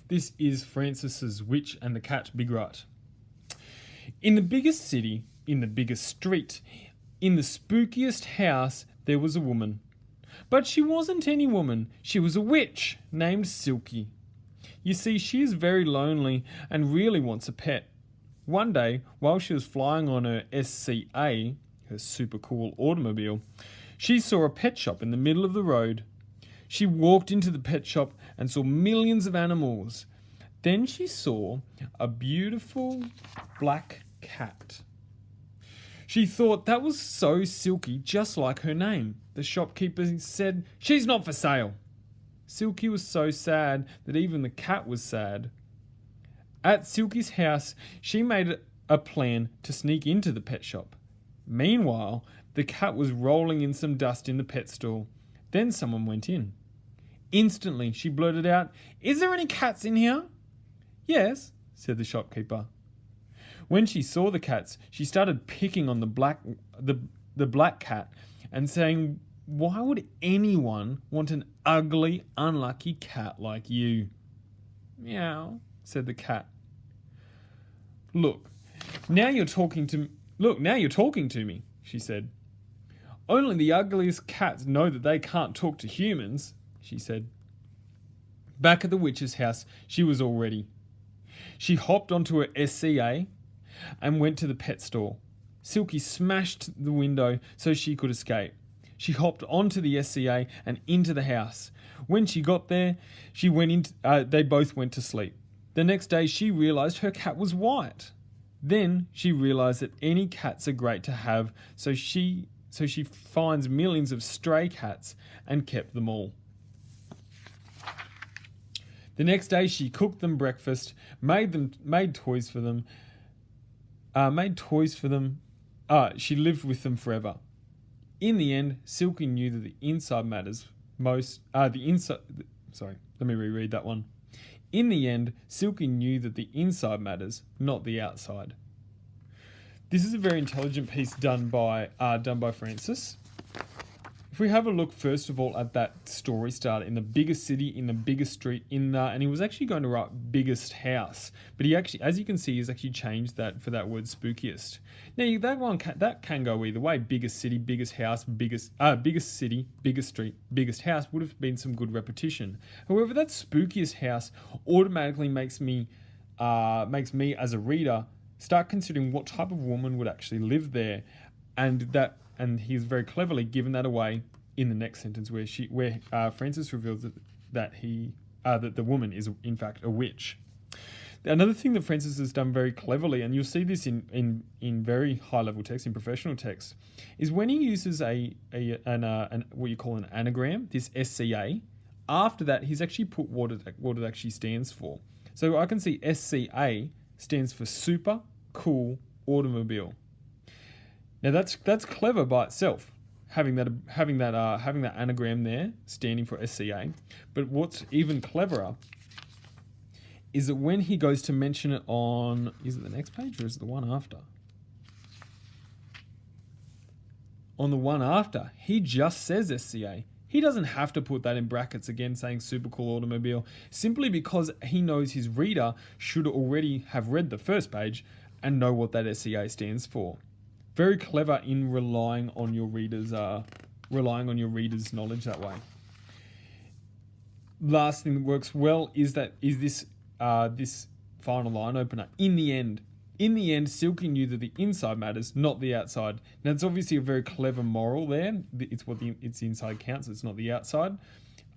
This is Francis's Witch and the Cat Big Right. In the biggest city, in the biggest street, in the spookiest house, there was a woman. But she wasn't any woman. She was a witch named Silky. You see, she is very lonely and really wants a pet. One day, while she was flying on her SCA, her super cool automobile, she saw a pet shop in the middle of the road. She walked into the pet shop and saw millions of animals. Then she saw a beautiful black cat. She thought that was so Silky, just like her name. The shopkeeper said, "She's not for sale." Silky was so sad that even the cat was sad. At Silky's house, she made a plan to sneak into the pet shop. Meanwhile, the cat was rolling in some dust in the pet stall. Then someone went in. Instantly, she blurted out, "Is there any cats in here?" "Yes," said the shopkeeper. When she saw the cats, she started picking on the black cat and saying, "Why would anyone want an ugly, unlucky cat like you?" "Meow," said the cat. Look, now you're talking to me, she said. "Only the ugliest cats know that they can't talk to humans," she said. Back at the witch's house, she was all ready. She hopped onto her SCA and went to the pet store. Silky smashed the window so she could escape. She hopped onto the SCA and into the house. When she got there, they both went to sleep. The next day, she realized her cat was white. Then she realized that any cats are great to have, so she finds millions of stray cats and kept them all. The next day, she cooked them breakfast, made toys for them. She lived with them forever. In the end, Silky knew that the inside matters most. Let me reread that one. In the end, Silky knew that the inside matters, not the outside. This is a very intelligent piece done by Francis. If we have a look first of all at that story starter in the biggest city, in the biggest street, and he was actually going to write biggest house, but he actually, as you can see, he's actually changed that for that word spookiest. Now that can go either way. Biggest city, biggest house, biggest city, biggest street, biggest house would have been some good repetition. However, that spookiest house automatically makes me as a reader start considering what type of woman would actually live there, and he's very cleverly given that away in the next sentence where Francis reveals that the woman is in fact a witch. Another thing that Francis has done very cleverly, and you'll see this in very high level text, in professional text, is when he uses what you call an anagram, this SCA. After that, he's actually put what it actually stands for. So I can see SCA stands for super cool automobile. Now that's clever by itself, having that anagram there standing for SCA. But what's even cleverer is that when he goes to mention it on, is it the next page or is it the one after? On the one after, he just says SCA. He doesn't have to put that in brackets again saying super cool automobile, simply because he knows his reader should already have read the first page and know what that SCA stands for. Very clever in relying on your reader's knowledge that way. Last thing that works well is this final line opener. In the end, Silky knew that the inside matters, not the outside. Now, it's obviously a very clever moral there. It's it's the inside counts, it's not the outside.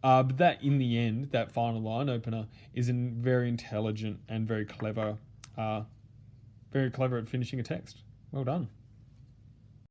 But that, in the end, that final line opener is very intelligent and very clever at finishing a text. Well done.